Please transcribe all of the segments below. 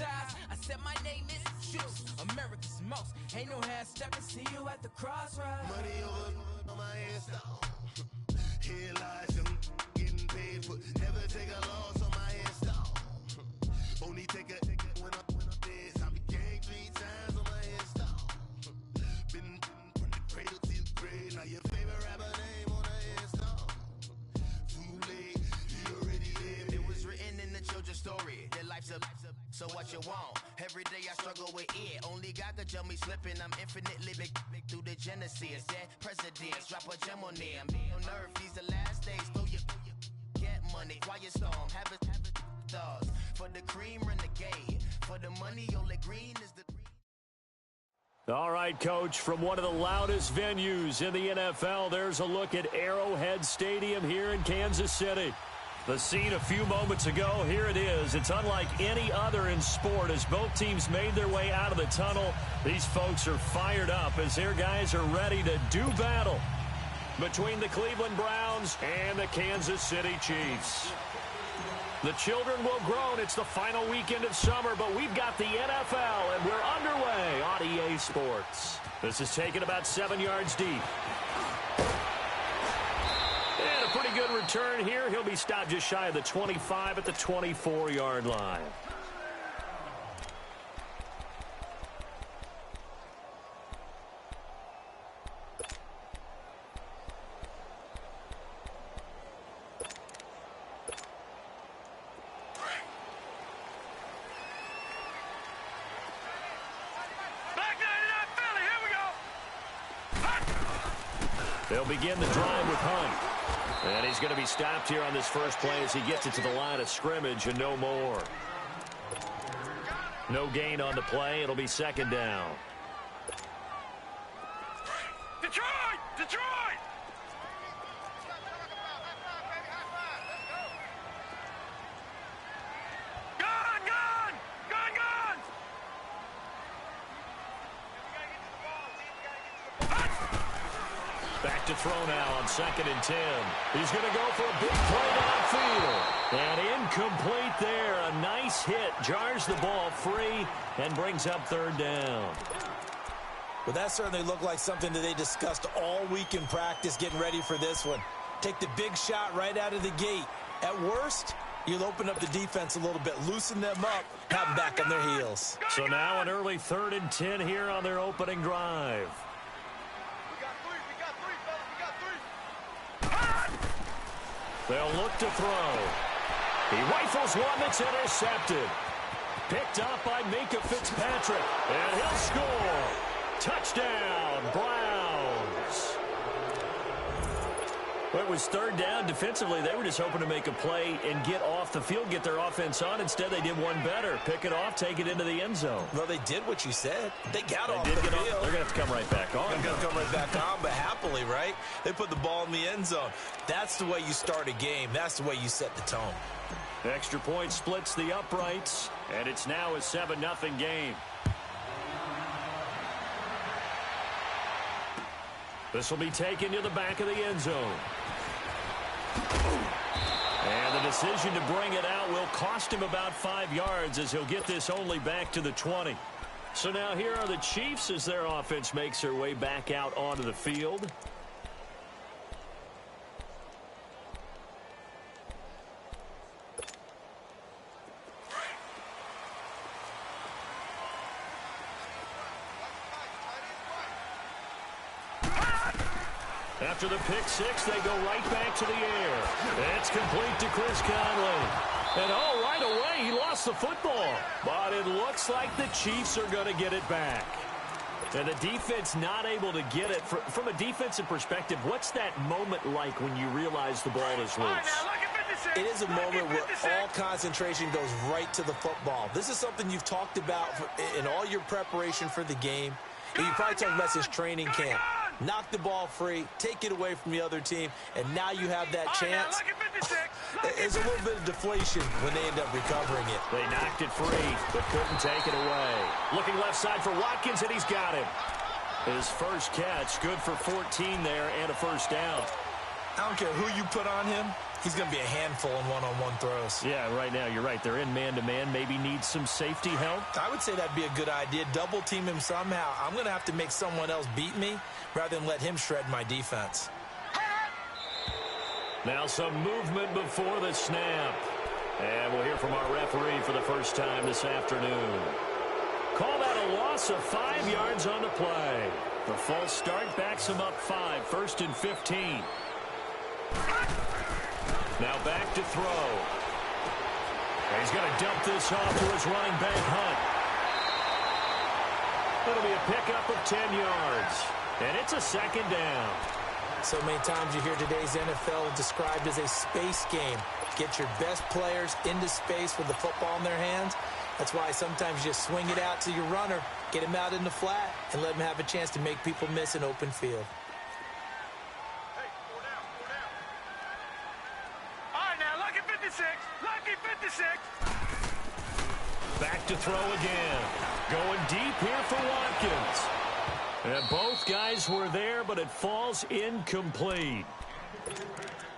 franchise. I said my name is Juice, America's most. Ain't no half stepping, see you at the crossroads. Money over on my headstone. Here lies them getting paid for. Never take a loss on my headstone. Only take a when I'm dead. I be gang 3 times on my headstone. Been from the cradle to the grave. Now your favorite rapper name on a headstone. Too late, he already lived. It was written in the children's story. Their life's up, so what you want? Every day I struggle with it. Only God could tell me slipping. I'm infinitely big through the Genesis. Dead presidents, drop a gem on them. On earth, these the last days. Throw your get money, quiet storm. Have it stars. For the cream, renegade. For the money, only green is the green. All right, Coach, from one of the loudest venues in the NFL, there's a look at Arrowhead Stadium here in Kansas City. The scene a few moments ago, here it is. It's unlike any other in sport as both teams made their way out of the tunnel. These folks are fired up as their guys are ready to do battle between the Cleveland Browns and the Kansas City Chiefs. The children will groan. It's the final weekend of summer, but we've got the NFL, and we're underway on EA Sports. This is taken about 7 yards deep. And a pretty good return here. He'll be stopped just shy of the 25 at the 24-yard line. They'll begin the drive with Hunt. And he's going to be stopped here on this first play as he gets it to the line of scrimmage and no more. No gain on the play. It'll be second down. Detroit! Detroit! Gone! Gone! Gone! Gone! Back to throw now on 2nd and 10. He's going to go for a big play downfield. And incomplete there. A nice hit. Jars the ball free and brings up 3rd down. Well, that certainly looked like something that they discussed all week in practice getting ready for this one. Take the big shot right out of the gate. At worst, you'll open up the defense a little bit, loosen them up, have them back on their heels. So now an early 3rd and 10 here on their opening drive. They'll look to throw. He rifles one that's intercepted. Picked up by Minkah Fitzpatrick. And he'll score. Touchdown, Browns. Well, it was 3rd down. Defensively, they were just hoping to make a play and get off the field, get their offense on. Instead, they did one better. Pick it off, take it into the end zone. Well, they did what you said. They got off the field. They're going to have to come right back on. They're going to come right back on, but happily, right? They put the ball in the end zone. That's the way you start a game. That's the way you set the tone. Extra point splits the uprights, and it's now a 7-0 game. This will be taken to the back of the end zone. And the decision to bring it out will cost him about 5 yards as he'll get this only back to the 20. So now here are the Chiefs as their offense makes their way back out onto the field. After the pick six, they go right back to the air. It's complete to Chris Conley. And right away, he lost the football. But it looks like the Chiefs are going to get it back. And the defense not able to get it. From a defensive perspective, what's that moment like when you realize the ball is loose? It is a moment where all concentration goes right to the football. This is something you've talked about in all your preparation for the game. And you probably talked about this training camp. Knock the ball free, take it away from the other team, and now you have that chance. There's a little bit of deflation when they end up recovering it. They knocked it free, but couldn't take it away. Looking left side for Watkins, and he's got him. His first catch, good for 14 there, and a first down. I don't care who you put on him. he's going to be a handful in one-on-one throws. Yeah, right now you're right. They're in man-to-man. Maybe needs some safety help. I would say that'd be a good idea. Double team him somehow. I'm going to have to make someone else beat me rather than let him shred my defense. Now some movement before the snap. And we'll hear from our referee for the first time this afternoon. Call that a loss of 5 yards on the play. The false start backs him up 5, 1st and 15. Now back to throw. And he's going to dump this off to his running back, Hunt. It'll be a pickup of 10 yards. And it's a second down. So many times you hear today's NFL described as a space game. Get your best players into space with the football in their hands. That's why sometimes you just swing it out to your runner, get him out in the flat, and let him have a chance to make people miss an open field. Hey, 4 down, 4 down. All right, now, lucky 56. Lucky 56. Back to throw again. Going deep here for Watkins. And both guys were there, but it falls incomplete.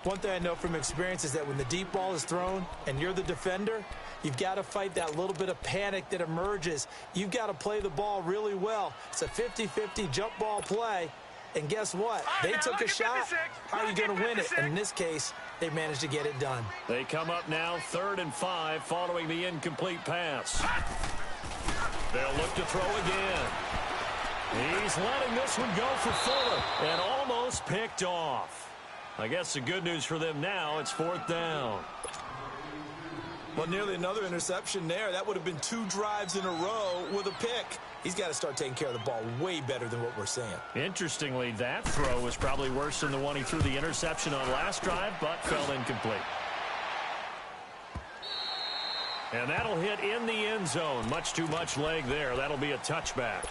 One thing I know from experience is that when the deep ball is thrown and you're the defender, you've got to fight that little bit of panic that emerges. You've got to play the ball really well. It's a 50-50 jump ball play. And guess what? They took a shot. How are you going to win it? And in this case, they managed to get it done. They come up now 3rd and 5 following the incomplete pass. They'll look to throw again. He's letting this one go for Fuller and almost picked off. I guess the good news for them now, it's 4th down. Well, nearly another interception there. That would have been 2 drives in a row with a pick. He's got to start taking care of the ball way better than what we're seeing. Interestingly, that throw was probably worse than the one he threw the interception on last drive, but fell incomplete. And that'll hit in the end zone. Much too much leg there. That'll be a touchback.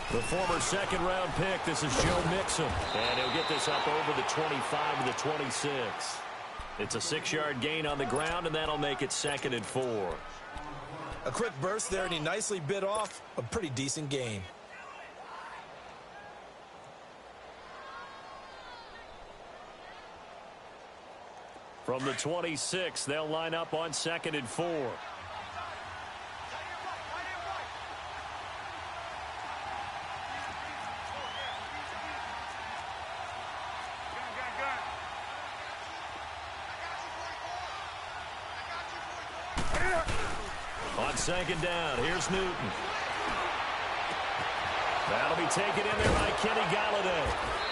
The former second-round pick, this is Joe Mixon. And he'll get this up over the 25 to the 26. It's a 6-yard gain on the ground, and that'll make it 2nd and 4. A quick burst there, and he nicely bit off a pretty decent gain. From the 26, they'll line up on 2nd and 4. On 2nd down, here's Newton. That'll be taken in there by Kenny Golladay.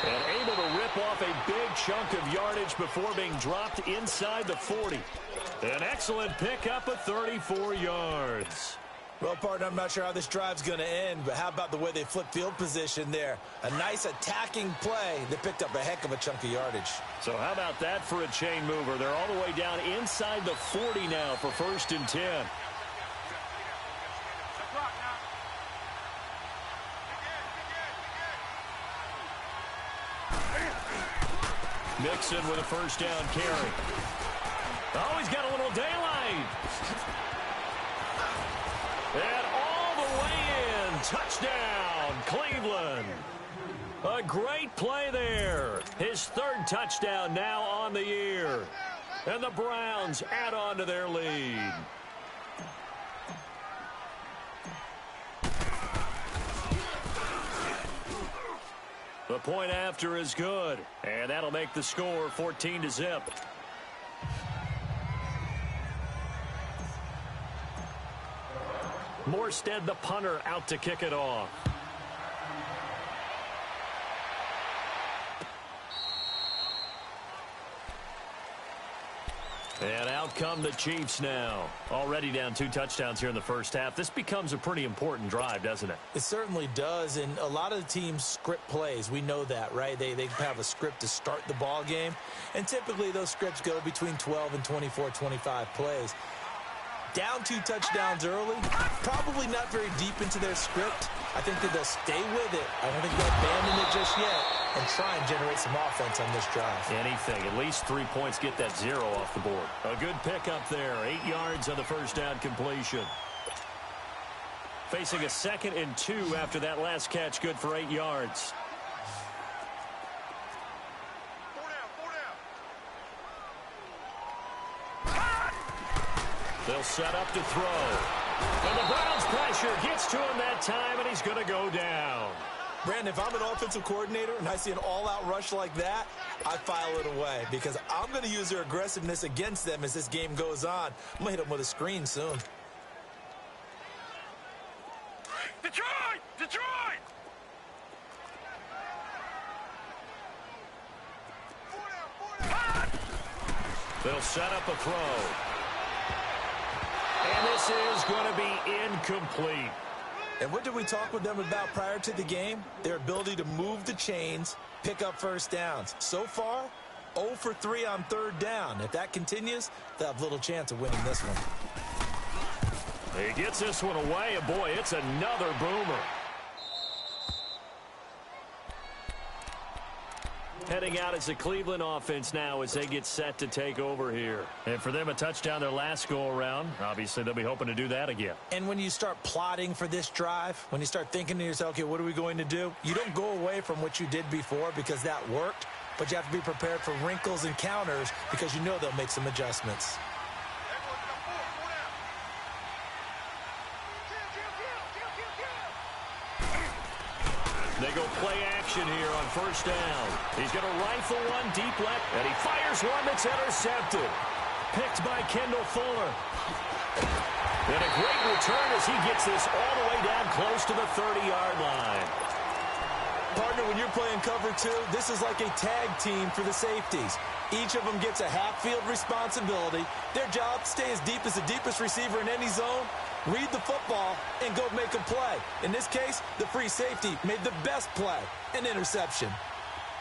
And able to rip off a big chunk of yardage before being dropped inside the 40. An excellent pickup of 34 yards. Well, partner, I'm not sure how this drive's going to end, but how about the way they flip field position there? A nice attacking play that picked up a heck of a chunk of yardage. So how about that for a chain mover? They're all the way down inside the 40 now for 1st and 10. Mixon with a 1st down carry. Oh, he's got a little daylight. And all the way in. Touchdown, Cleveland. A great play there. His 3rd touchdown now on the year. And the Browns add on to their lead. The point after is good, and that'll make the score 14-0. Morstead, the punter, out to kick it off. And out come the Chiefs now. Already down 2 touchdowns here in the first half. This becomes a pretty important drive, doesn't it? It certainly does, and a lot of the teams script plays. We know that, right? They have a script to start the ball game, and typically those scripts go between 12 and 24, 25 plays. Down 2 touchdowns early, probably not very deep into their script. I think that they'll stay with it. I don't think they'll abandon it just yet and try and generate some offense on this drive. Anything. At least 3 points, get that 0 off the board. A good pickup there. 8 yards on the first down completion. Facing a 2nd and 2 after that last catch. Good for 8 yards. They'll set up to throw. And the Browns pressure gets to him that time, and he's going to go down. Brandon, if I'm an offensive coordinator and I see an all-out rush like that, I file it away because I'm going to use their aggressiveness against them as this game goes on. I'm going to hit them with a screen soon. Detroit! Detroit! They'll set up a throw. And this is going to be incomplete. And what did we talk with them about prior to the game? Their ability to move the chains, pick up first downs. So far, 0 for 3 on 3rd down. If that continues, they'll have little chance of winning this one. He gets this one away, and boy, it's another boomer. Heading out as the Cleveland offense now as they get set to take over here. And for them, a touchdown their last go-around. Obviously, they'll be hoping to do that again. And when you start plotting for this drive, when you start thinking to yourself, okay, what are we going to do? You don't go away from what you did before because that worked, but you have to be prepared for wrinkles and counters because you know they'll make some adjustments. They go play action here on first down. He's going to rifle one deep left, and he fires one that's intercepted. Picked by Kendall Fuller. And a great return as he gets this all the way down close to the 30-yard line. Partner, when you're playing cover 2, this is like a tag team for the safeties. Each of them gets a half-field responsibility. Their job, stay as deep as the deepest receiver in any zone, read the football, and go make a play. In this case, the free safety made the best play, an interception.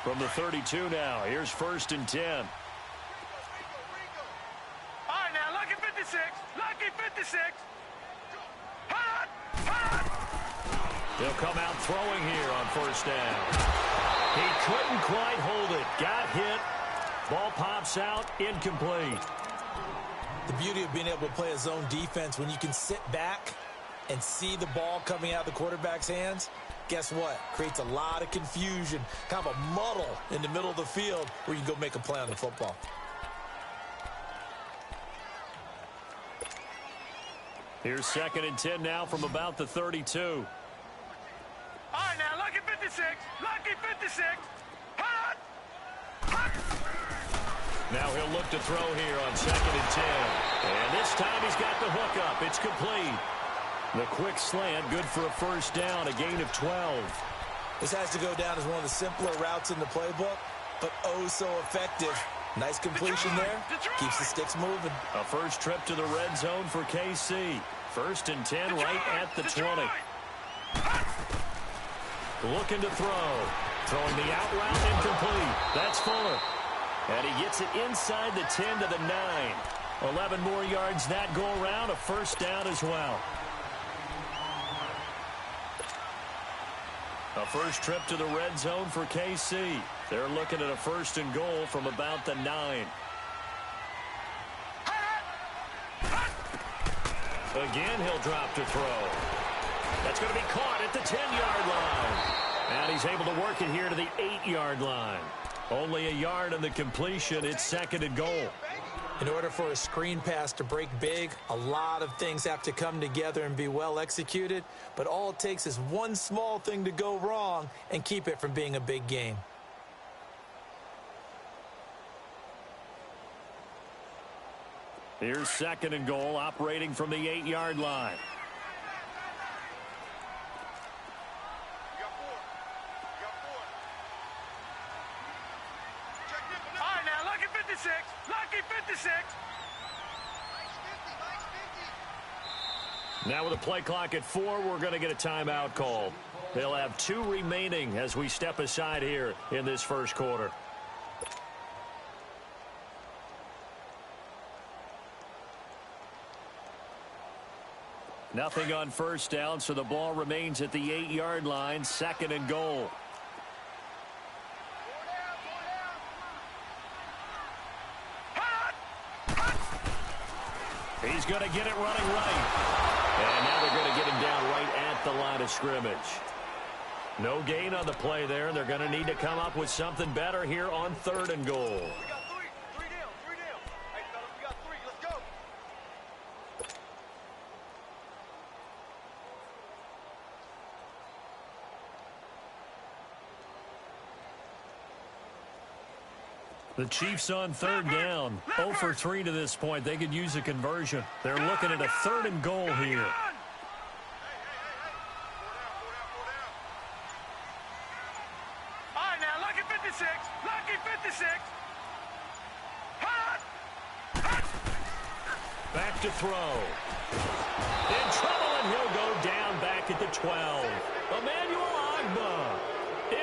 From the 32 now, here's 1st and 10. All right, now, lucky 56. Lucky 56. Hot! Hot! They'll come out throwing here on first down. He couldn't quite hold it. Got hit. Ball pops out. Incomplete. The beauty of being able to play a zone defense when you can sit back and see the ball coming out of the quarterback's hands, guess what? Creates a lot of confusion, kind of a muddle in the middle of the field where you can go make a play on the football. Here's 2nd and 10 now from about the 32. All right, now, lucky 56. Lucky 56. Hot! Hot! Now he'll look to throw here on 2nd and 10. And this time he's got the hook up. It's complete. The quick slant, good for a first down, a gain of 12. This has to go down as one of the simpler routes in the playbook, but oh so effective. Nice completion there. Keeps the sticks moving. A first trip to the red zone for KC. 1st and 10 right at the 20. Looking to throw. Throwing the out route incomplete. That's Fuller. And he gets it inside the 10 to the 9. 11 more yards that go around. A first down as well. A first trip to the red zone for KC. They're looking at a 1st and goal from about the 9. Again, he'll drop to throw. That's going to be caught at the 10-yard line. And he's able to work it here to the 8-yard line. Only a yard on the completion. It's 2nd and goal. In order for a screen pass to break big, a lot of things have to come together and be well executed. But all it takes is one small thing to go wrong and keep it from being a big game. Here's 2nd and goal, operating from the 8-yard line. All right, now, lucky 56. Lucky 56. Now with a play clock at 4, we're going to get a timeout call. They'll have 2 remaining as we step aside here in this first quarter. Nothing on first down, so the ball remains at the 8-yard line, 2nd and goal. He's going to get it running right. And now they're going to get him down right at the line of scrimmage. No gain on the play there. They're going to need to come up with something better here on 3rd and goal. We got 3. 3 down. 3 down. Hey, fellas, we got 3. Let's go. The Chiefs on 3rd down. 0 for 3 to this point. They could use a conversion. They're looking at a 3rd and goal here. All right, now, lucky 56. Lucky 56. Hot. Back to throw. In trouble, and he'll go down back at the 12. Emmanuel Ogbah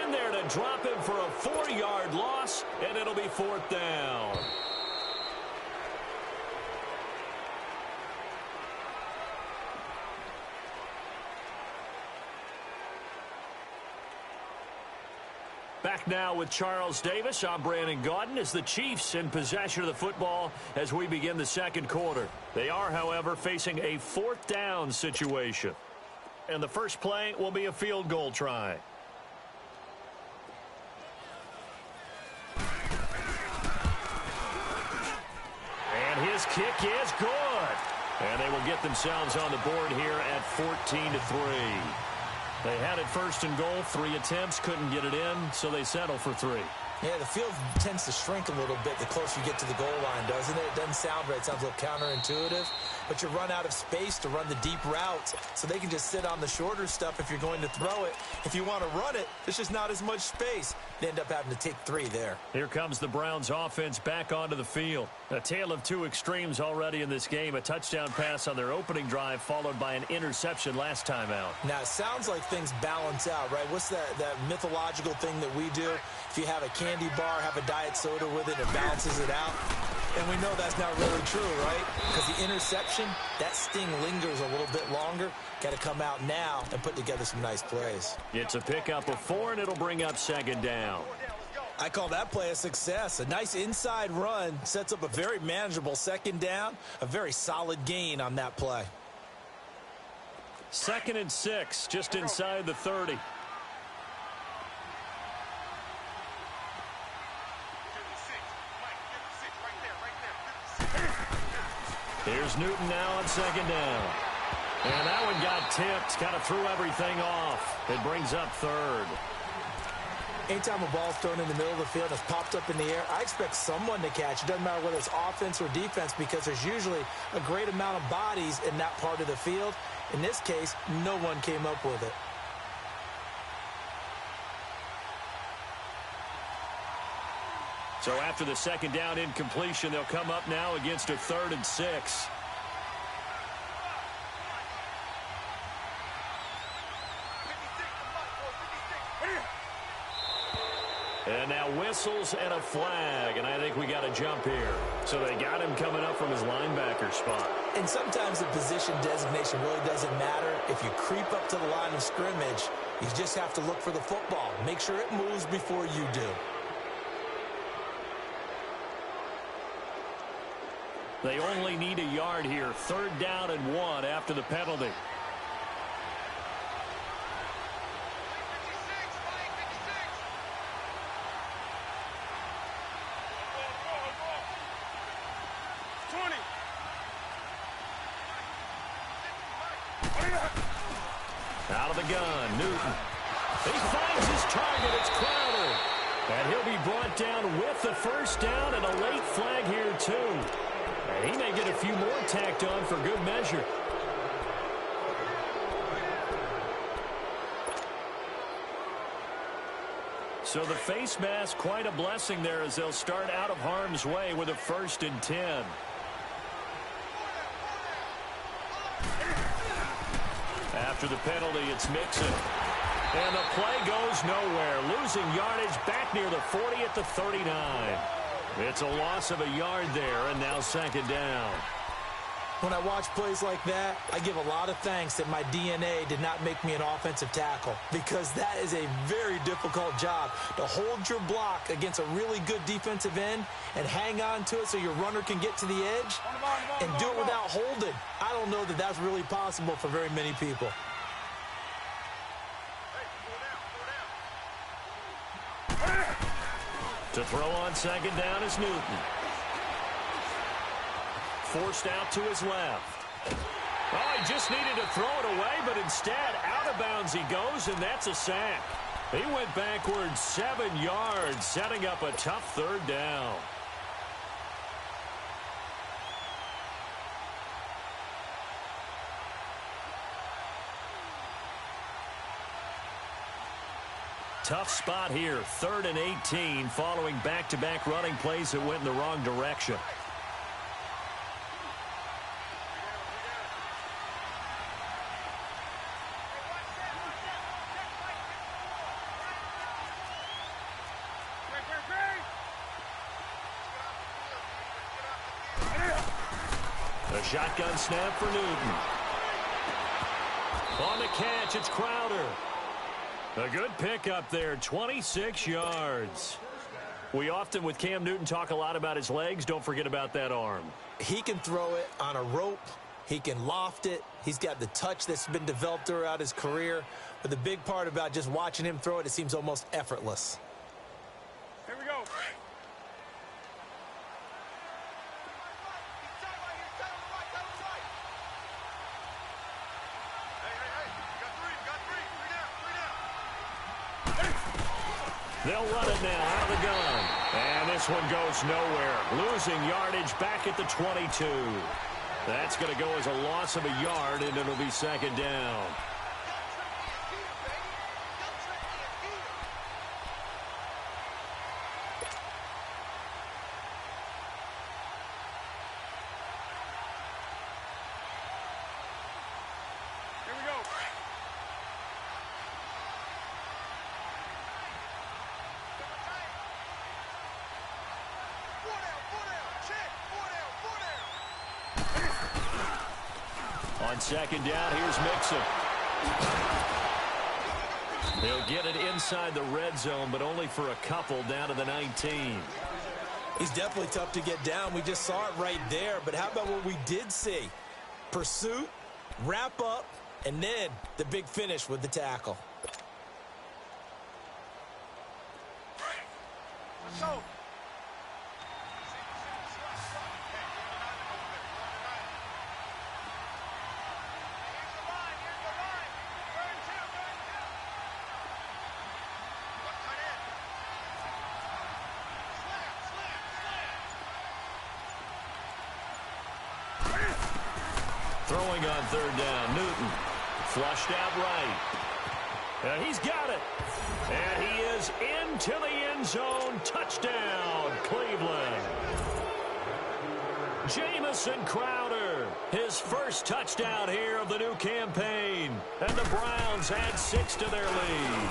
in there to drop him for a 4-yard loss, and it'll be 4th down. Back now with Charles Davis. I'm Brandon Gaudin as the Chiefs in possession of the football as we begin the second quarter. They are, however, facing a 4th down situation. And the first play will be a field goal try. And his kick is good. And they will get themselves on the board here at 14-3. They had it 1st and goal, 3 attempts, couldn't get it in, so they settle for 3. Yeah, the field tends to shrink a little bit the closer you get to the goal line, doesn't it? It doesn't sound right. It sounds a little counterintuitive. But you run out of space to run the deep routes, so they can just sit on the shorter stuff if you're going to throw it. If you want to run it, there's just not as much space. They end up having to take 3 there. Here comes the Browns offense back onto the field. A tale of 2 extremes already in this game. A touchdown pass on their opening drive, followed by an interception last time out. Now, it sounds like things balance out, right? What's that mythological thing that we do? If you have a candy bar, have a diet soda with it, it balances it out. And we know that's not really true, right? Because the interception, that sting lingers a little bit longer. Got to come out now and put together some nice plays. It's a pickup of 4, and it'll bring up 2nd down. I call that play a success. A nice inside run sets up a very manageable 2nd down. A very solid gain on that play. 2nd and 6, just inside the 30. Here's Newton now on 2nd down. And that one got tipped, kind of threw everything off. It brings up 3rd. Anytime a ball's thrown in the middle of the field and it's popped up in the air, I expect someone to catch. It doesn't matter whether it's offense or defense because there's usually a great amount of bodies in that part of the field. In this case, no one came up with it. So after the 2nd down incompletion, they'll come up now against a 3rd and 6. And now whistles and a flag, and I think we got a jump here. So they got him coming up from his linebacker spot. And sometimes the position designation really doesn't matter. If you creep up to the line of scrimmage, you just have to look for the football. Make sure it moves before you do. They only need a yard here. 3rd down and 1 after the penalty. Out of the gun, Newton. He finds his target. It's Crowder. And he'll be brought down with the 1st down and a late flag here, too. And he may get a few more tacked on for good measure. So the face mask, quite a blessing there as they'll start out of harm's way with a 1st and 10. After the penalty, it's Mixon. And the play goes nowhere. Losing yardage back near the 40 at the 39. It's a loss of a yard there, and now second down. When I watch plays like that, I give a lot of thanks that my DNA did not make me an offensive tackle, because that is a very difficult job, to hold your block against a really good defensive end and hang on to it so your runner can get to the edge and do it without holding. I don't know that that's really possible for very many people. To throw on second down is Newton. Forced out to his left. Oh, he just needed to throw it away, but instead, out of bounds he goes, and that's a sack. He went backwards 7 yards, setting up a tough third down. Tough spot here, 3rd and 18, following back-to-back running plays that went in the wrong direction. A shotgun snap for Newton. On the catch, it's Crowder. A good pickup there, 26 yards. We often, with Cam Newton, talk a lot about his legs. Don't forget about that arm. He can throw it on a rope. He can loft it. He's got the touch that's been developed throughout his career. But the big part about just watching him throw it, it seems almost effortless. Here we go. They'll run it now out of the gun. And this one goes nowhere. Losing yardage back at the 22. That's going to go as a loss of a yard, and it'll be second down. Here we go. On second down, here's Mixon. He'll get it inside the red zone, but only for a couple down to the 19. He's definitely tough to get down. We just saw it right there. But how about what we did see? Pursuit, wrap up, and then the big finish with the tackle. So. Throwing on third down, Newton. Flushed out right. And he's got it. And he is into the end zone. Touchdown, Cleveland. Jamison Crowder, his first touchdown here of the new campaign. And the Browns add 6 to their lead.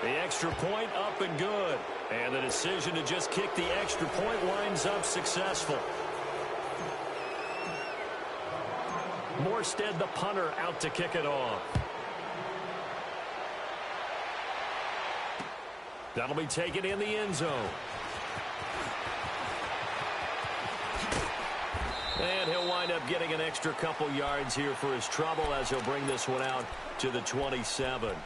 The extra point up and good. And the decision to just kick the extra point winds up successful. Morstead, the punter, out to kick it off. That'll be taken in the end zone. And he'll wind up getting an extra couple yards here for his trouble as he'll bring this one out to the 27.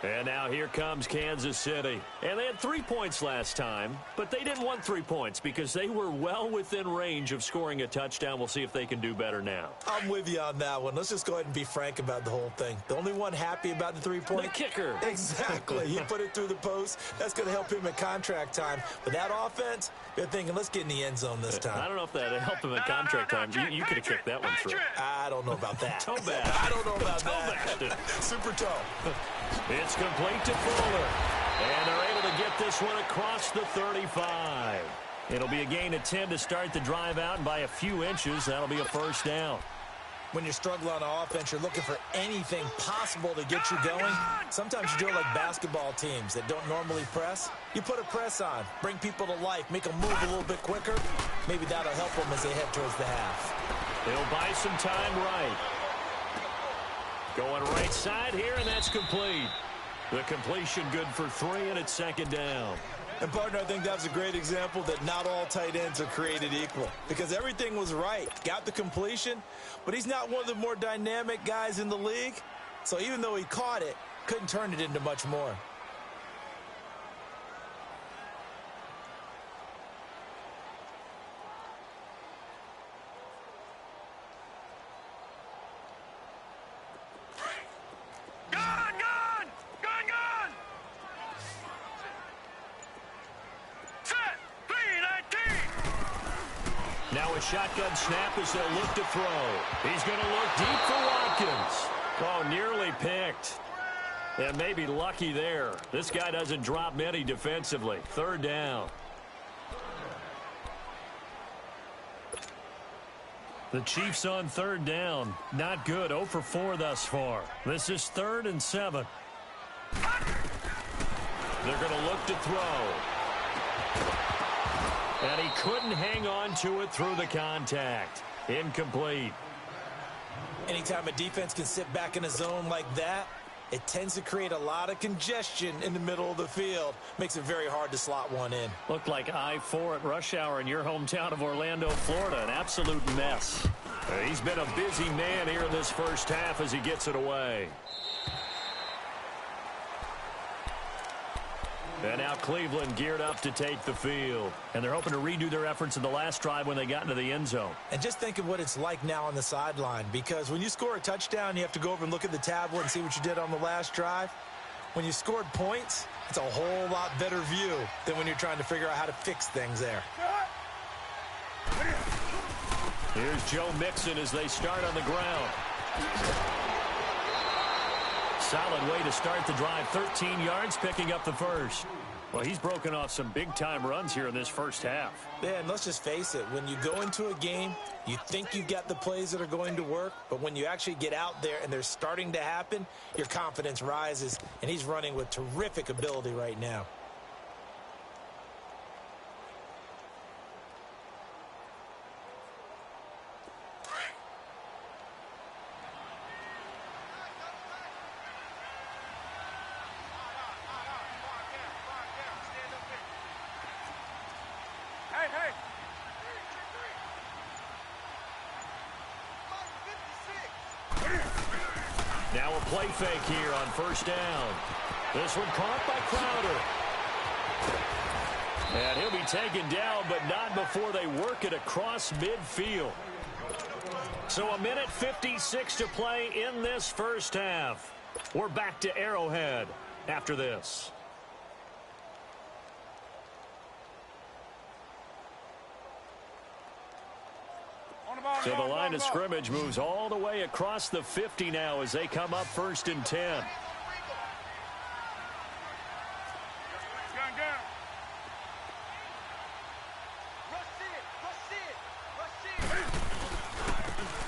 And now here comes Kansas City. And they had 3 points last time, but they didn't want 3 points because they were well within range of scoring a touchdown. We'll see if they can do better now. I'm with you on that one. Let's just go ahead and be frank about the whole thing. The only one happy about the 3-point? The kicker. Exactly. He put it through the post. That's going to help him at contract time. But that offense, they're thinking, let's get in the end zone this time. I don't know if that helped him at contract time. You could have kicked that one through. I don't know about that. Toe bad. I don't know about that. Super toe. It's complete to Fuller. And they're able to get this one across the 35. It'll be a gain of 10 to start the drive out, and by a few inches, that'll be a first down. When you're struggling on offense, you're looking for anything possible to get you going. Sometimes you do it like basketball teams that don't normally press. You put a press on, bring people to life, make them move a little bit quicker. Maybe that'll help them as they head towards the half. He'll buy some time right. Going right side here, and that's complete. The completion good for 3, and it's second down. And, partner, I think that was a great example that not all tight ends are created equal because everything was right. Got the completion, but he's not one of the more dynamic guys in the league. So even though he caught it, couldn't turn it into much more. Now a shotgun snap as they'll look to throw. He's going to look deep for Watkins. Oh, nearly picked. And maybe lucky there. This guy doesn't drop many defensively. Third down. The Chiefs on third down. Not good. 0 for 4 thus far. This is 3rd and 7. They're going to look to throw. And he couldn't hang on to it through the contact. Incomplete. Anytime a defense can sit back in a zone like that, it tends to create a lot of congestion in the middle of the field. Makes it very hard to slot one in. Looked like I-4 at rush hour in your hometown of Orlando, Florida. An absolute mess. He's been a busy man here in this first half as he gets it away. And now Cleveland geared up to take the field. And they're hoping to redo their efforts in the last drive when they got into the end zone. And just think of what it's like now on the sideline. Because when you score a touchdown, you have to go over and look at the tablet and see what you did on the last drive. When you scored points, it's a whole lot better view than when you're trying to figure out how to fix things there. Here's Joe Mixon as they start on the ground. Solid way to start the drive. 13 yards, picking up the first. Well, he's broken off some big-time runs here in this first half. Yeah, and let's just face it. When you go into a game, you think you've got the plays that are going to work, but when you actually get out there and they're starting to happen, your confidence rises, and he's running with terrific ability right now. Now a play fake here on first down. This one caught by Crowder. And he'll be taken down, but not before they work it across midfield. So 1:56 to play in this first half. We're back to Arrowhead after this. So the line of scrimmage moves all the way across the 50 now as they come up 1st and 10.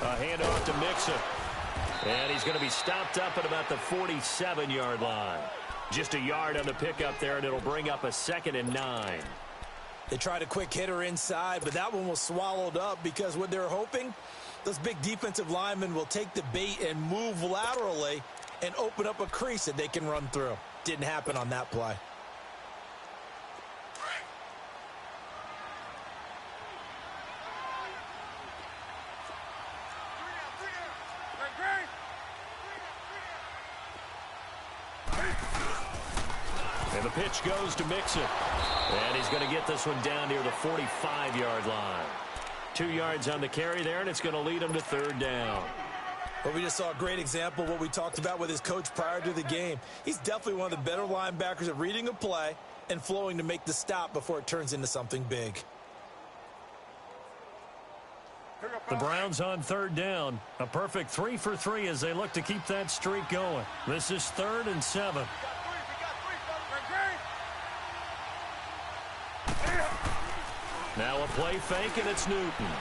A handoff to Mixon. And he's going to be stopped up at about the 47-yard line. Just a yard on the pickup there, and it'll bring up a 2nd and 9. They tried a quick hitter inside, but that one was swallowed up because what they're hoping, those big defensive linemen will take the bait and move laterally and open up a crease that they can run through. Didn't happen on that play. And the pitch goes to Mixon. And he's going to get this one down near the 45-yard line. 2 yards on the carry there, and it's going to lead him to 3rd down. Well, we just saw a great example of what we talked about with his coach prior to the game. He's definitely one of the better linebackers at reading a play and flowing to make the stop before it turns into something big. The Browns on 3rd down. A perfect 3 for 3 as they look to keep that streak going. This is 3rd and 7. Now a play fake, and it's Newton.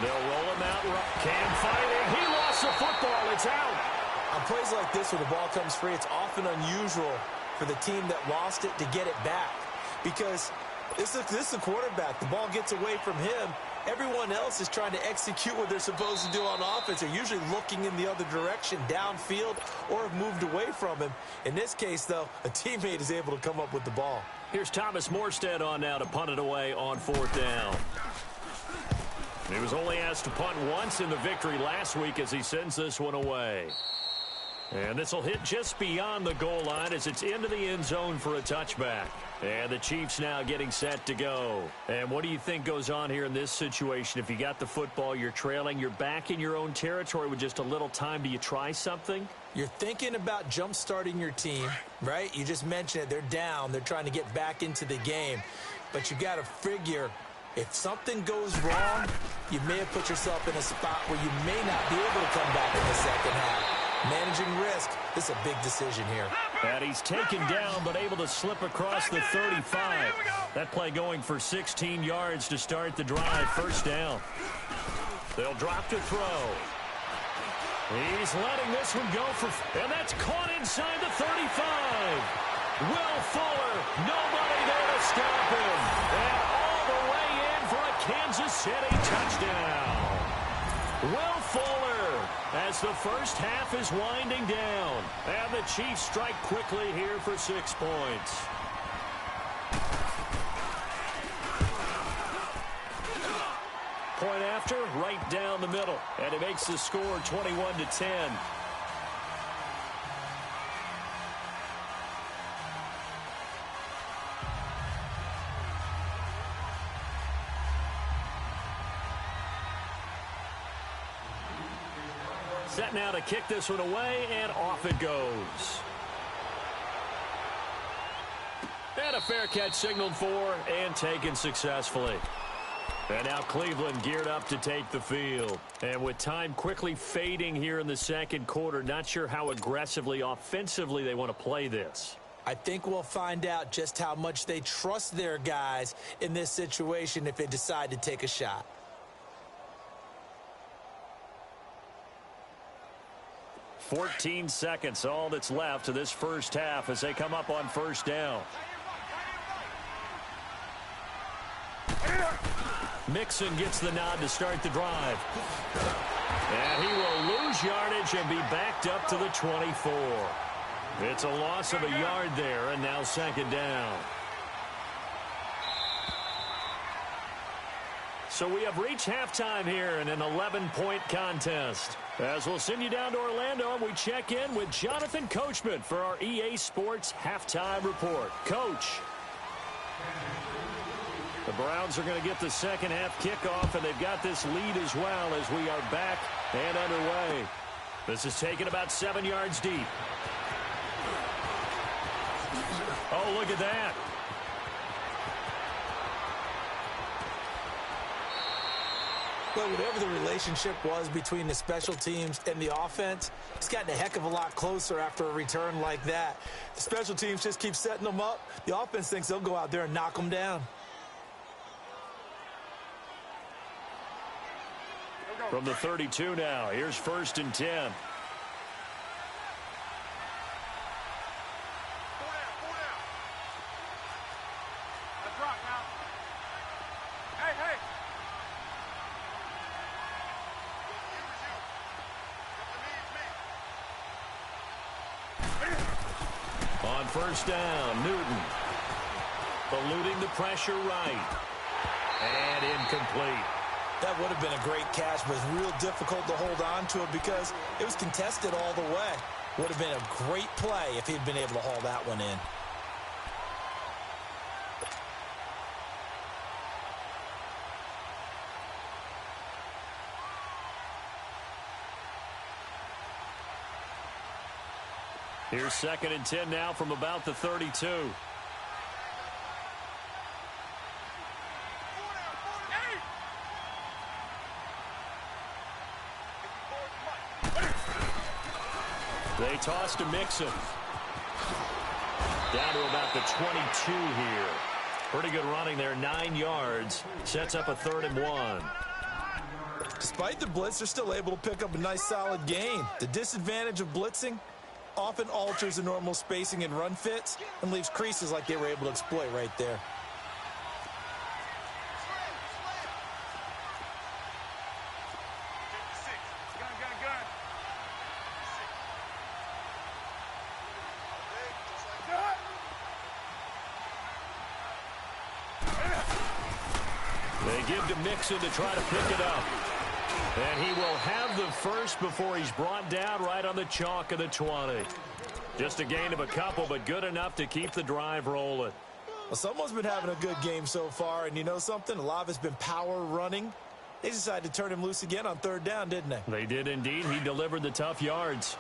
They'll roll him out. Cam fighting. He lost drops the football. It's out. On plays like this where the ball comes free, it's often unusual for the team that lost it to get it back. Because this is the quarterback. The ball gets away from him. Everyone else is trying to execute what they're supposed to do on offense. They're usually looking in the other direction, downfield, or have moved away from him. In this case, though, a teammate is able to come up with the ball. Here's Thomas Morstead on now to punt it away on 4th down. He was only asked to punt once in the victory last week as he sends this one away. And this will hit just beyond the goal line as it's into the end zone for a touchback. And the Chiefs now getting set to go. And what do you think goes on here in this situation? If you got the football, you're trailing, you're back in your own territory with just a little time. Do you try something? You're thinking about jump-starting your team, right? You just mentioned it. They're down. They're trying to get back into the game. But you got to figure, if something goes wrong, you may have put yourself in a spot where you may not be able to come back in the second half. Managing risk, this is a big decision here. And he's taken down but able to slip across the 35. That play going for 16 yards to start the drive. 1st down. They'll drop to throw. He's letting this one go for, and that's caught inside the 35. Will Fuller, nobody there to stop him. And all the way in for a Kansas City touchdown. Will Fuller, as the first half is winding down. And the Chiefs strike quickly here for 6 points. Point after, right down the middle. And it makes the score 21-10. Set now to kick this one away, and off it goes. And a fair catch signaled for and taken successfully. And now Cleveland geared up to take the field. And with time quickly fading here in the second quarter, not sure how aggressively, offensively they want to play this. I think we'll find out just how much they trust their guys in this situation if they decide to take a shot. 14 seconds, all that's left to this first half as they come up on 1st down. Mixon gets the nod to start the drive. And he will lose yardage and be backed up to the 24. It's a loss of a yard there, and now 2nd down. So we have reached halftime here in an 11-point contest. As we'll send you down to Orlando, and we check in with Jonathan Coachman for our EA Sports Halftime Report. Coach. The Browns are going to get the second half kickoff, and they've got this lead as well as we are back and underway. This is taken about 7 yards deep. Oh, look at that. But whatever the relationship was between the special teams and the offense, it's gotten a heck of a lot closer after a return like that. The special teams just keep setting them up. The offense thinks they'll go out there and knock them down. From the 32 now, here's 1st and 10. On 1st down, Newton. Eluding the pressure right. And incomplete. That would have been a great catch, but it's real difficult to hold on to it because it was contested all the way. Would have been a great play if he'd been able to haul that one in. Here's 2nd and 10 now from about the 32. They toss to Mixon. Down to about the 22 here. Pretty good running there, 9 yards. Sets up a 3rd and 1. Despite the blitz, they're still able to pick up a nice solid gain. The disadvantage of blitzing often alters the normal spacing and run fits and leaves creases like they were able to exploit right there. They give to Mixon to try to pick it up. And he will have the first before he's brought down right on the chalk of the 20. Just a gain of a couple, but good enough to keep the drive rolling. Well, someone's been having a good game so far, and you know something? A lot of it's been power running. They decided to turn him loose again on third down, didn't they? They did indeed. He delivered the tough yards.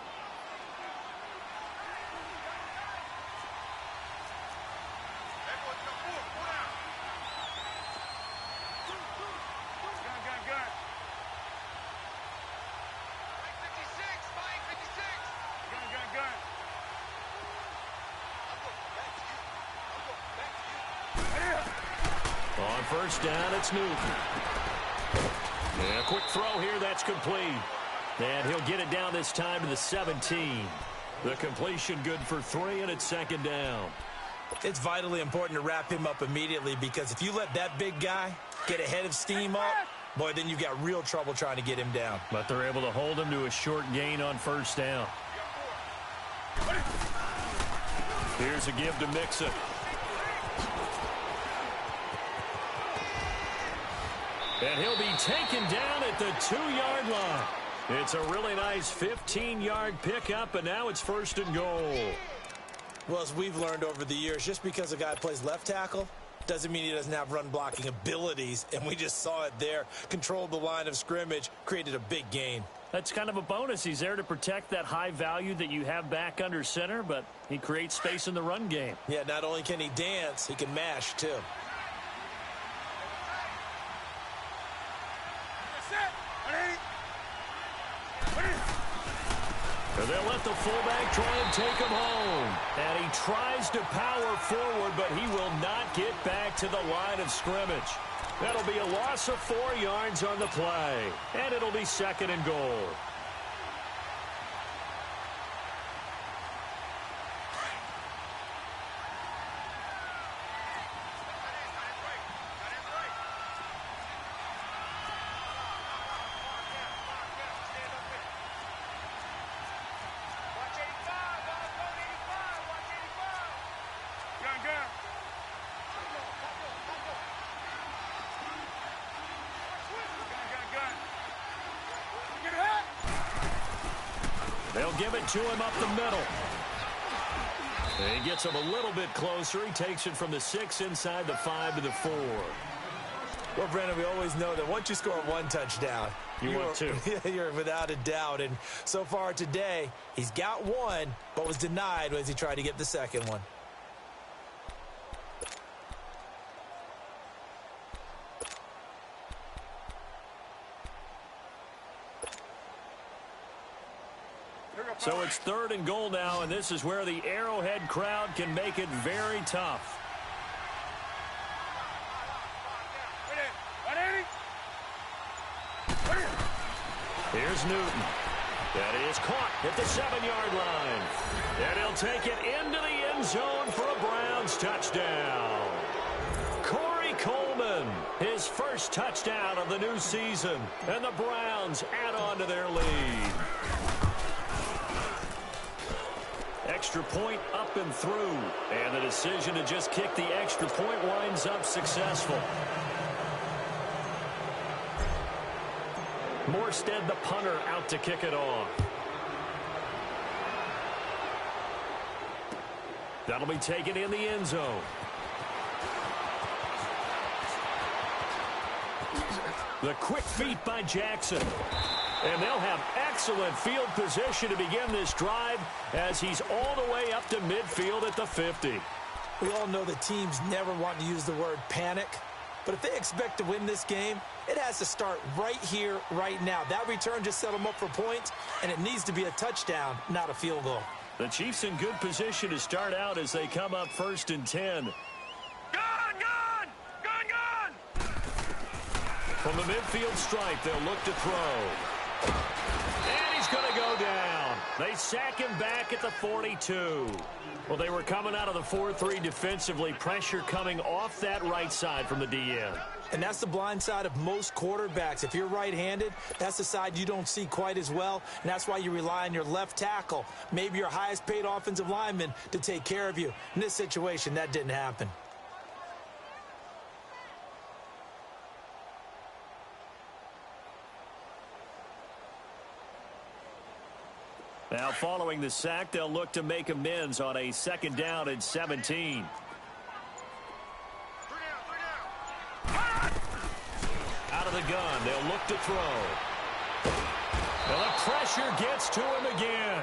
On first down, it's Newton. And a quick throw here, that's complete. And he'll get it down this time to the 17. The completion good for 3, and it's second down. It's vitally important to wrap him up immediately because if you let that big guy get ahead of steam up, boy, then you've got real trouble trying to get him down. But they're able to hold him to a short gain on first down. Here's a give to Mixon. And he'll be taken down at the 2-yard line. It's a really nice 15-yard pickup, and now it's first and goal. Well, as we've learned over the years, just because a guy plays left tackle doesn't mean he doesn't have run-blocking abilities, and we just saw it there. Controlled the line of scrimmage, created a big gain. That's kind of a bonus. He's there to protect that high value that you have back under center, but he creates space in the run game. Yeah, not only can he dance, he can mash, too. And they'll let the fullback try and take him home. And he tries to power forward, but he will not get back to the line of scrimmage. That'll be a loss of 4 yards on the play. And it'll be second and goal. They'll give it to him up the middle. And he gets him a little bit closer. He takes it from the 6 inside the 5 to the 4. Well, Brandon, we always know that once you score 1 touchdown, you're 2. You're without a doubt. And so far today, he's got 1, but was denied as he tried to get the second one. So it's third and goal now, and this is where the Arrowhead crowd can make it very tough. Here's Newton. That is caught at the 7-yard line. And he'll take it into the end zone for a Browns touchdown. Corey Coleman, his first touchdown of the new season. And the Browns add on to their lead. Extra point up and through. And the decision to just kick the extra point winds up successful. Morstead, the punter, out to kick it off. That'll be taken in the end zone. The quick feet by Jackson. And they'll have excellent field position to begin this drive as he's all the way up to midfield at the 50. We all know that teams never want to use the word panic. But if they expect to win this game, it has to start right here, right now. That return just set them up for points, and it needs to be a touchdown, not a field goal. The Chiefs in good position to start out as they come up 1st and 10. Gun! From the midfield stripe, they'll look to throw. And he's going to go down. They sack him back at the 42. Well, they were coming out of the 4-3 defensively. Pressure coming off that right side from the DN. And that's the blind side of most quarterbacks. If you're right-handed, that's the side you don't see quite as well, and that's why you rely on your left tackle, maybe your highest-paid offensive lineman, to take care of you. In this situation, that didn't happen. Now, following the sack, they'll look to make amends on a 2nd down and 17. Out of the gun, they'll look to throw. Well, the pressure gets to him again.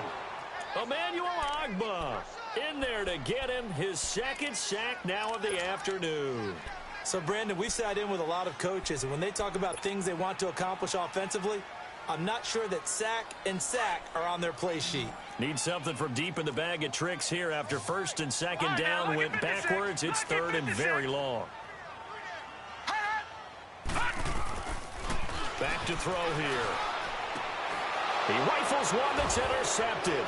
Emmanuel Ogbah in there to get him his 2nd sack now of the afternoon. So, Brandon, we've sat in with a lot of coaches, and when they talk about things they want to accomplish offensively, I'm not sure that sack and sack are on their play sheet. Need something from deep in the bag of tricks here after 1st and 2nd down went backwards. It's 3rd and very long. Back to throw here. He rifles one that's intercepted.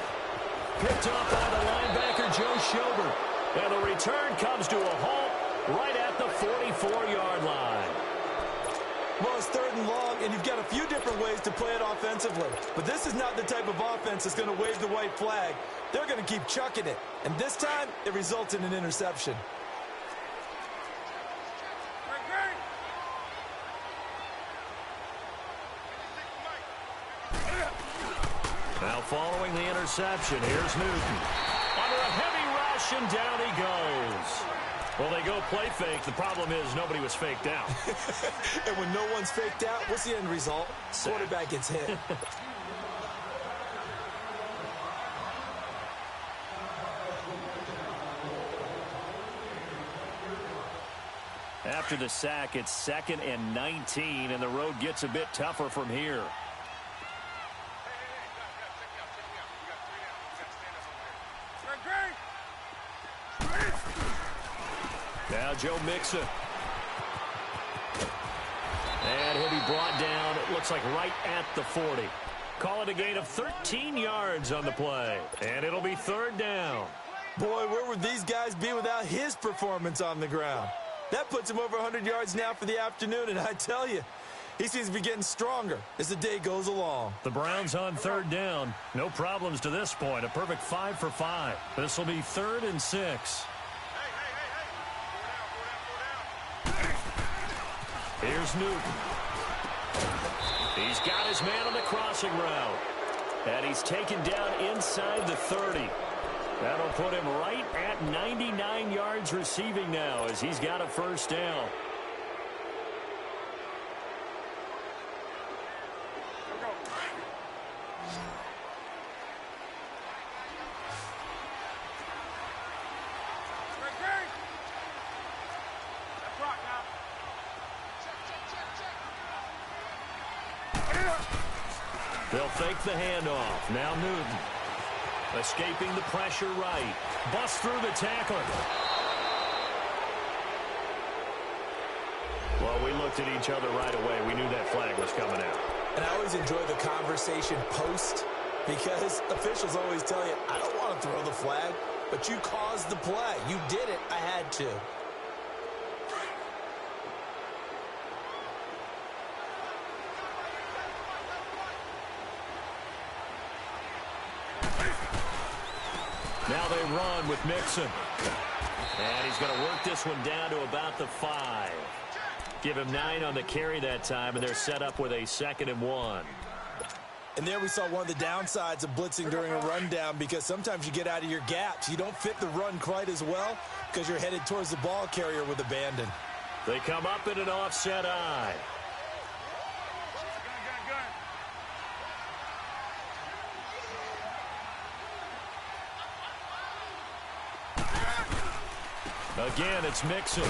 Picked up by the linebacker, Joe Schobert. And the return comes to a halt right at the 44-yard line. Well, it's 3rd and long, and you've got a few different ways to play it offensively. But this is not the type of offense that's going to wave the white flag. They're going to keep chucking it. And this time, it results in an interception. Now following the interception, here's Newton. Under a heavy rush, and down he goes. Well, they go play fake. The problem is nobody was faked out. And when no one's faked out, what's the end result? Sack. Quarterback gets hit. After the sack, it's 2nd and 19, and the road gets a bit tougher from here. Now Joe Mixon. And he'll be brought down, it looks like right at the 40. Call it a gain of 13 yards on the play. And it'll be 3rd down. Boy, where would these guys be without his performance on the ground? That puts him over 100 yards now for the afternoon, and I tell you, he seems to be getting stronger as the day goes along. The Browns on 3rd down. No problems to this point. A perfect 5 for 5. This will be 3rd and 6. Here's Newton. He's got his man on the crossing route. And he's taken down inside the 30. That'll put him right at 99 yards receiving now as he's got a 1st down. They'll fake the handoff. Now Newton. Escaping the pressure right. Busts through the tackler. Well, we looked at each other right away. We knew that flag was coming out. And I always enjoy the conversation post because officials always tell you, I don't want to throw the flag, but you caused the play. You did it. I had to. Now they run with Mixon. And he's going to work this one down to about the 5. Give him 9 on the carry that time, and they're set up with a 2nd and 1. And there we saw one of the downsides of blitzing during a rundown because sometimes you get out of your gaps. You don't fit the run quite as well because you're headed towards the ball carrier with abandon. They come up in an offset eye. Again, it's Mixon.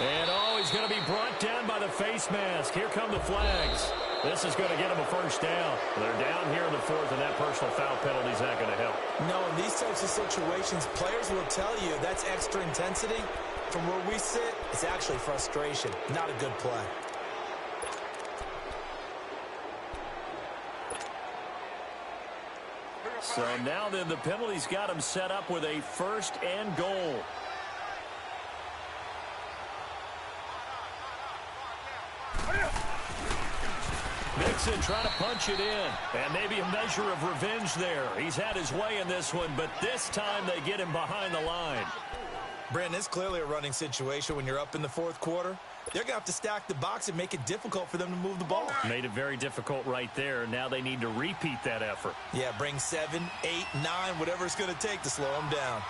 And, he's going to be brought down by the face mask. Here come the flags. This is going to get him a 1st down. They're down here in the 4th, and that personal foul penalty is not going to help. No, in these types of situations, players will tell you that's extra intensity. From where we sit, it's actually frustration, not a good play. So now then the penalty's got him set up with a 1st and goal. Mixon trying to punch it in. And maybe a measure of revenge there. He's had his way in this one, but this time they get him behind the line. Brandon, it's clearly a running situation when you're up in the 4th quarter. They're going to have to stack the box and make it difficult for them to move the ball. Made it very difficult right there. Now they need to repeat that effort. Yeah, bring 7, 8, 9, whatever it's going to take to slow them down.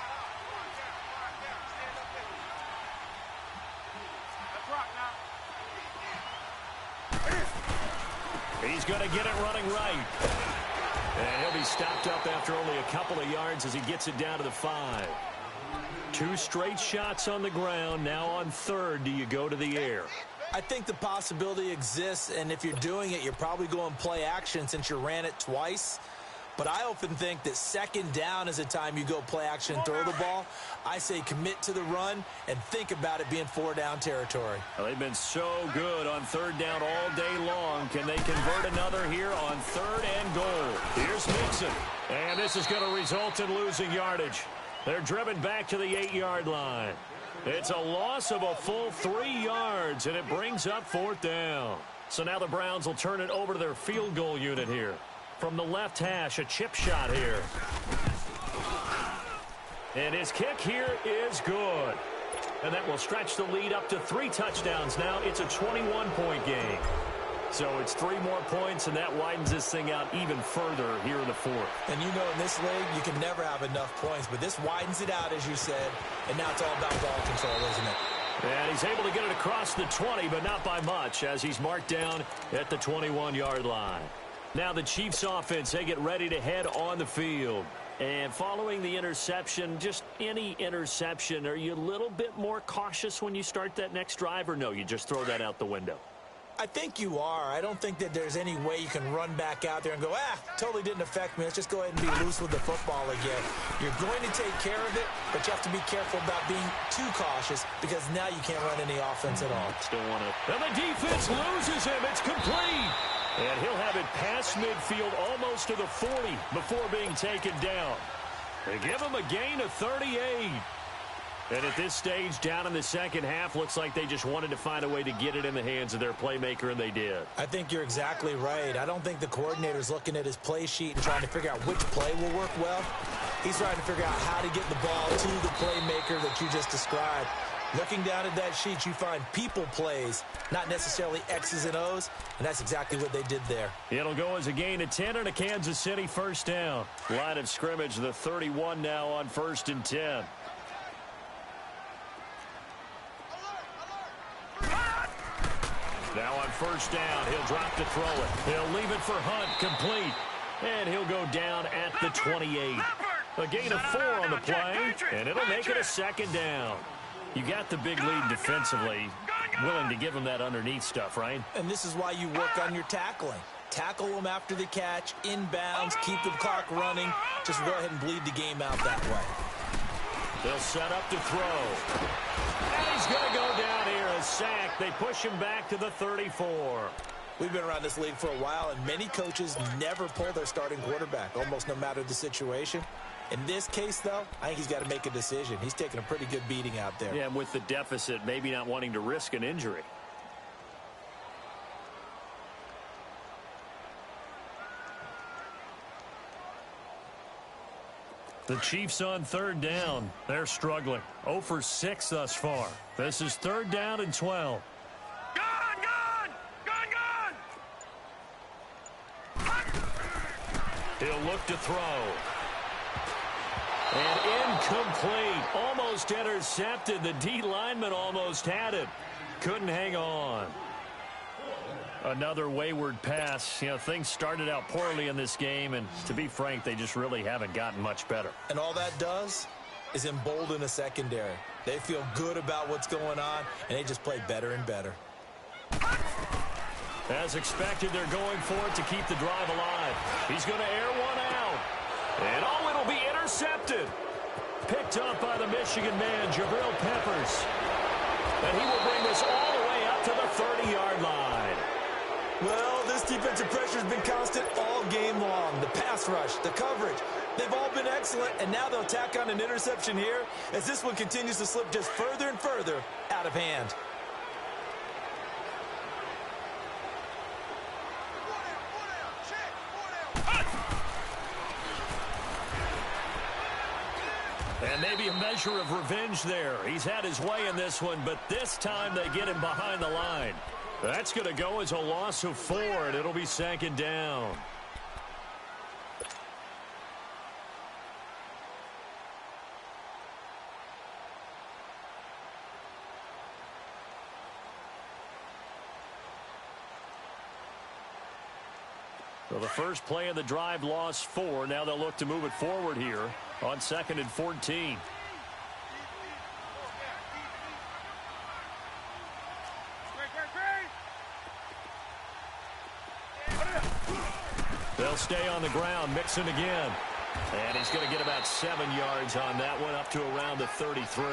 He's going to get it running right. And he'll be stopped up after only a couple of yards as he gets it down to the 5. 2 straight shots on the ground. Now on 3rd, do you go to the air? I think the possibility exists, and if you're doing it, you're probably going play action since you ran it twice. But I often think that 2nd down is a time you go play action and throw the ball. I say commit to the run and think about it being 4-down territory. Well, they've been so good on 3rd down all day long. Can they convert another here on 3rd and goal? Here's Mixon. And this is going to result in losing yardage. They're driven back to the 8-yard line. It's a loss of a full 3 yards, and it brings up 4th down. So now the Browns will turn it over to their field goal unit here. From the left hash, a chip shot here. And his kick here is good. And that will stretch the lead up to 3 touchdowns now. It's a 21-point game. So it's 3 more points, and that widens this thing out even further here in the 4th. And you know in this league, you can never have enough points, but this widens it out, as you said, and now it's all about ball control, isn't it? And he's able to get it across the 20, but not by much, as he's marked down at the 21-yard line. Now the Chiefs offense, they get ready to head on the field. And following the interception, just any interception, are you a little bit more cautious when you start that next drive, or no, you just throw that out the window? I think you are. I don't think that there's any way you can run back out there and go, totally didn't affect me. Let's just go ahead and be loose with the football again. You're going to take care of it, but you have to be careful about being too cautious because now you can't run any offense at all. Still want it. And the defense loses him. It's complete. And he'll have it past midfield almost to the 40 before being taken down. They give him a gain of 38. And at this stage, down in the second half, looks like they just wanted to find a way to get it in the hands of their playmaker, and they did. I think you're exactly right. I don't think the coordinator's looking at his play sheet and trying to figure out which play will work well. He's trying to figure out how to get the ball to the playmaker that you just described. Looking down at that sheet, you find people plays, not necessarily X's and O's, and that's exactly what they did there. It'll go as a gain of 10 and a Kansas City 1st down. Line of scrimmage, the 31 now on 1st and 10. Now on 1st down, he'll drop to throw it. He'll leave it for Hunt, complete. And he'll go down at the 28. A gain of 4 on the play, and it'll make it a 2nd down. You got the big lead defensively, willing to give him that underneath stuff, right? And this is why you work on your tackling. Tackle them after the catch, inbounds, keep the clock running. Just go ahead and bleed the game out that way. They'll set up to throw. And he's going to go down here, a sack. They push him back to the 34. We've been around this league for a while, and many coaches never pull their starting quarterback, almost no matter the situation. In this case, though, I think he's got to make a decision. He's taking a pretty good beating out there. Yeah, and with the deficit, maybe not wanting to risk an injury. The Chiefs on 3rd down. They're struggling. 0 for 6 thus far. This is 3rd down and 12. He'll look to throw. And incomplete. Almost intercepted. The D lineman almost had it. Couldn't hang on. Another wayward pass. You know, things started out poorly in this game, and to be frank, they just really haven't gotten much better. And all that does is embolden a secondary. They feel good about what's going on, and they just play better and better. As expected, they're going for it to keep the drive alive. He's going to air one out. And oh, it'll be intercepted. Picked up by the Michigan man, Jabril Peppers. And he will bring this all the way up to the 30-yard line. Well, this defensive pressure has been constant all game long. The pass rush, the coverage, They've all been excellent, and now they'll tack on an interception here as this one continues to slip just further and further out of hand. And maybe a measure of revenge there. He's had his way in this one, but this time they get him behind the line. That's going to go as a loss of 4, and it'll be 2nd down. So the first play of the drive lost 4. Now they'll look to move it forward here on 2nd and 14. They'll stay on the ground, Mixon again. And he's going to get about 7 yards on that one, up to around the 33.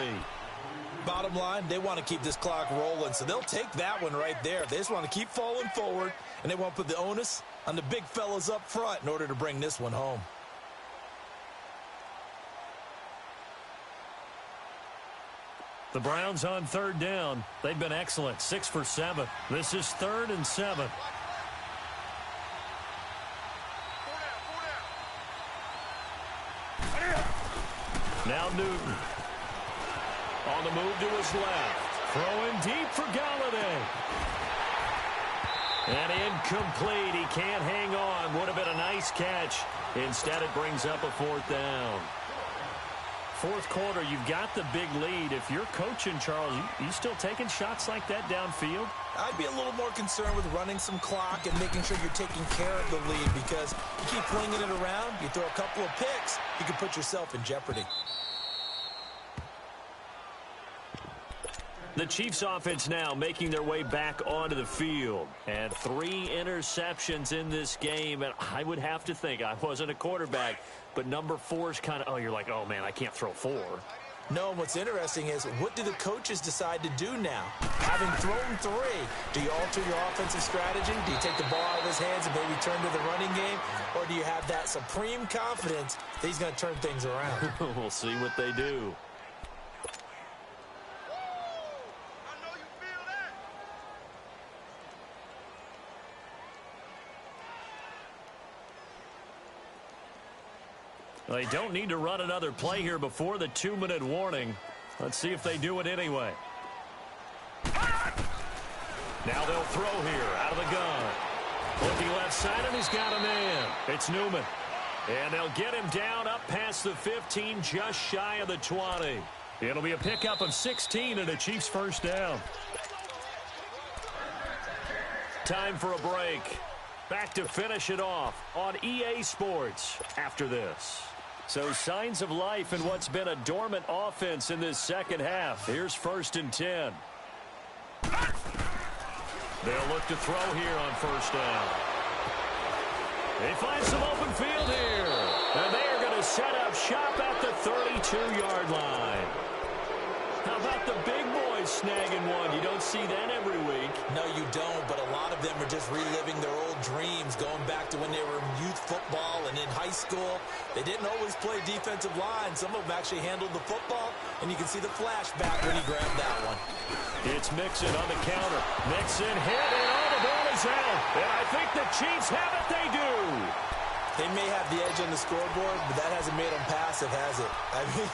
Bottom line, they want to keep this clock rolling, so they'll take that one right there. They just want to keep falling forward, and they want to put the onus on the big fellas up front in order to bring this one home. The Browns on 3rd down. They've been excellent, 6 for 7. This is 3rd and 7. Now Newton. On the move to his left. Throwing deep for Galladay. And incomplete. He can't hang on. Would have been a nice catch. Instead, it brings up a 4th down. 4th quarter, you've got the big lead. If you're coaching, Charles, you still taking shots like that downfield? I'd be a little more concerned with running some clock and making sure you're taking care of the lead, because you keep flinging it around, you throw a couple of picks, you can put yourself in jeopardy. The Chiefs offense now making their way back onto the field. And 3 interceptions in this game. And I would have to think, I wasn't a quarterback, but number 4 is kind of, oh, you're like, oh, man, I can't throw 4. No, and what's interesting is, what do the coaches decide to do now? Having thrown 3, do you alter your offensive strategy? Do you take the ball out of his hands and maybe turn to the running game? Or do you have that supreme confidence that he's going to turn things around? We'll see what they do. They don't need to run another play here before the 2-minute warning. Let's see if they do it anyway. Now they'll throw here out of the gun. Looking left side, and he's got a man. It's Newman. And they'll get him down up past the 15, just shy of the 20. It'll be a pickup of 16 and a Chiefs 1st down. Time for a break. Back to finish it off on EA Sports after this. So signs of life in what's been a dormant offense in this second half. Here's 1st and 10. They'll look to throw here on 1st down. They find some open field here. And they are going to set up shop at the 32-yard line. How about the big boys snagging one? You don't see that every week. No, you don't, but a lot of them are just reliving their old dreams, going back to when they were in youth football and in high school. They didn't always play defensive line. Some of them actually handled the football, and you can see the flashback when he grabbed that one. It's Mixon on the counter. Mixon hit, and all the ball is out. And I think the Chiefs have it. They do. They may have the edge on the scoreboard, but that hasn't made them passive, has it? I mean,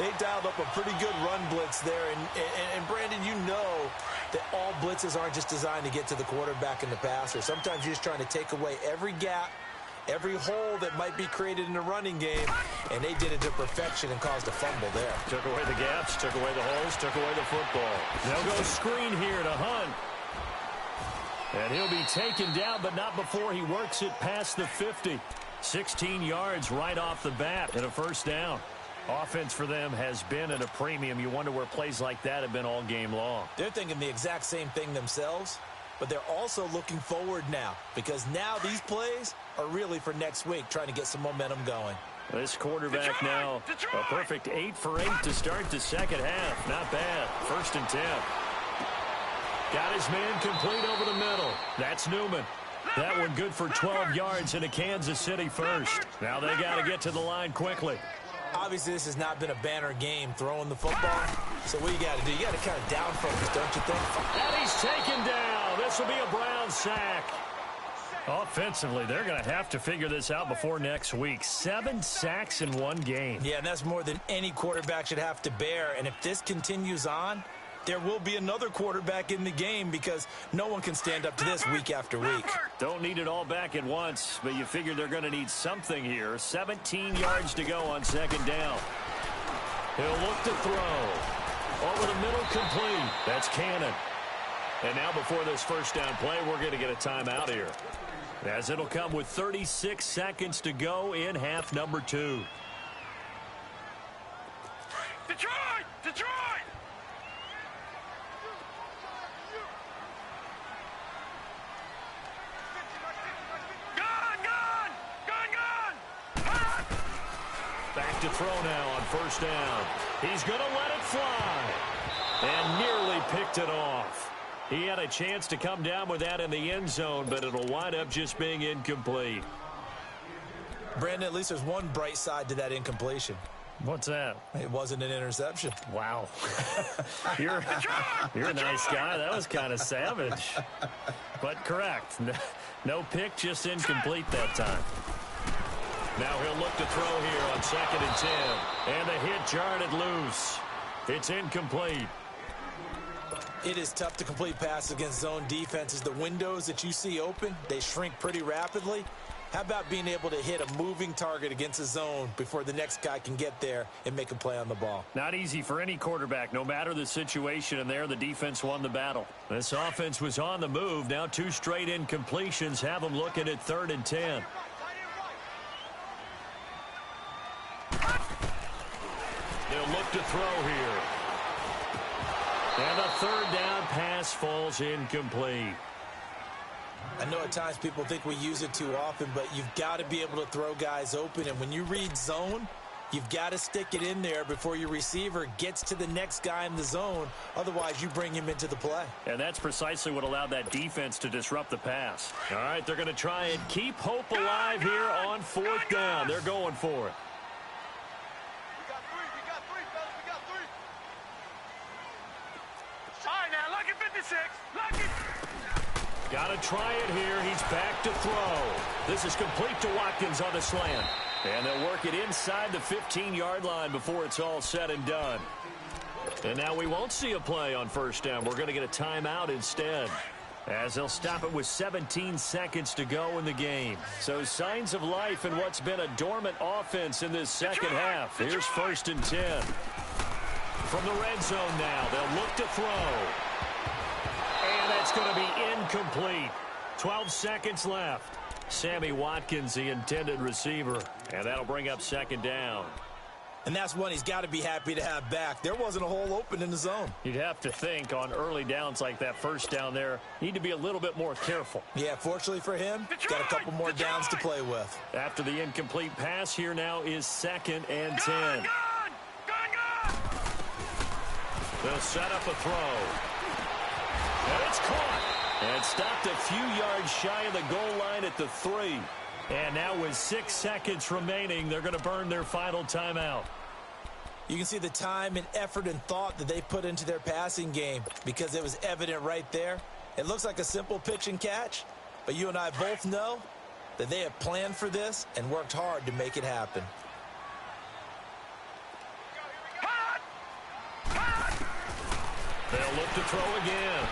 they dialed up a pretty good run blitz there. And Brandon, you know that all blitzes aren't just designed to get to the quarterback and the passer. Sometimes you're just trying to take away every gap, every hole that might be created in the running game, and they did it to perfection and caused a fumble there. Took away the gaps, took away the holes, took away the football. They'll go screen here to Hunt. And he'll be taken down, but not before he works it past the 50. 16 yards right off the bat and a 1st down. Offense for them has been at a premium. You wonder where plays like that have been all game long. They're thinking the exact same thing themselves, but they're also looking forward now, because now these plays are really for next week, trying to get some momentum going. This quarterback now, a perfect 8 for 8 to start the second half. Not bad. 1st and 10. Got his man complete over the middle. That's Newman. That one good for 12 yards into Kansas City first. Now they got to get to the line quickly. Obviously, this has not been a banner game throwing the football. So what you got to do? You got to kind of down focus, don't you think? And he's taken down. This will be a Brown sack. Offensively, they're going to have to figure this out before next week. 7 sacks in one game. Yeah, and that's more than any quarterback should have to bear. And if this continues on, there will be another quarterback in the game because no one can stand up to this week after week. Don't need it all back at once, but you figure they're going to need something here. 17 yards to go on second down. He'll look to throw. Over the middle, complete. That's Cannon. And now before this first down play, we're going to get a timeout here, as it'll come with 36 seconds to go in half number 2. Detroit! Detroit! Back to throw now on first down. He's going to let it fly. And nearly picked it off. He had a chance to come down with that in the end zone, but it'll wind up just being incomplete. Brandon, at least there's one bright side to that incompletion. What's that? It wasn't an interception. Wow. You're a nice guy. That was kind of savage. But correct. No pick, just incomplete that time. Now he'll look to throw here on 2nd and 10. And the hit jarred it loose. It's incomplete. It is tough to complete passes against zone defenses. The windows that you see open, they shrink pretty rapidly. How about being able to hit a moving target against a zone before the next guy can get there and make a play on the ball? Not easy for any quarterback, no matter the situation, and there the defense won the battle. This offense was on the move. Now 2 straight incompletions have them looking at 3rd and 10. They'll look to throw here. And the 3rd down pass falls incomplete. I know at times people think we use it too often, but you've got to be able to throw guys open. And when you read zone, you've got to stick it in there before your receiver gets to the next guy in the zone. Otherwise, you bring him into the play. And that's precisely what allowed that defense to disrupt the pass. All right, they're going to try and keep hope alive here on 4th down. They're going for it. Got to try it here. He's back to throw. This is complete to Watkins on the slant. And they'll work it inside the 15-yard line before it's all said and done. And now we won't see a play on first down. We're going to get a timeout instead, as they'll stop it with 17 seconds to go in the game. So signs of life in what's been a dormant offense in this second half. Here's 1st and 10. From the red zone now, they'll look to throw. And that's going to be incomplete. 12 seconds left. Sammy Watkins, the intended receiver. And that'll bring up 2nd down. And that's one he's got to be happy to have back. There wasn't a hole open in the zone. You'd have to think on early downs like that first down there, need to be a little bit more careful. Yeah, fortunately for him, got a couple more downs to play with. After the incomplete pass, here now is 2nd and 10. They'll set up a throw. And it's caught. And stopped a few yards shy of the goal line at the 3. And now with 6 seconds remaining, they're going to burn their final timeout. You can see the time and effort and thought that they put into their passing game because it was evident right there. It looks like a simple pitch and catch, but you and I both know that they have planned for this and worked hard to make it happen. They'll look to throw again.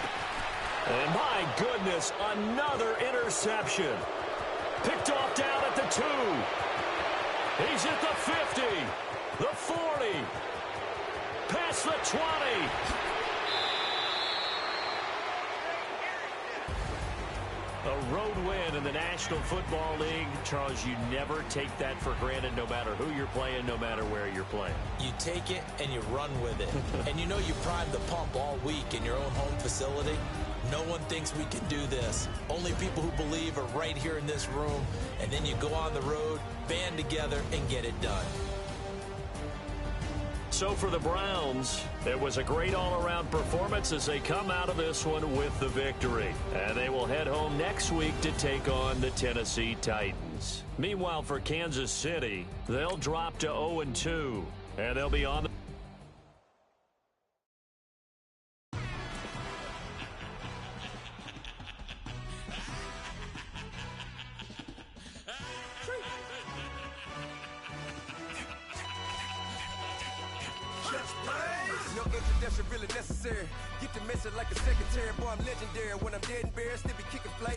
And my goodness, another interception. Picked off down at the 2. He's at the 50, the 40, past the 20. A road win in the National Football League. Charles, you never take that for granted no matter who you're playing, no matter where you're playing. You take it and you run with it. And you know you primed the pump all week in your own home facility. No one thinks we can do this. Only people who believe are right here in this room. And then you go on the road, band together, and get it done. So for the Browns, it was a great all-around performance as they come out of this one with the victory. And they will head home next week to take on the Tennessee Titans. Meanwhile, for Kansas City, they'll drop to 0-2, and they'll be on the No introduction really necessary. Get the message like a secretary. Boy, I'm legendary. When I'm dead and buried, still be kicking flight.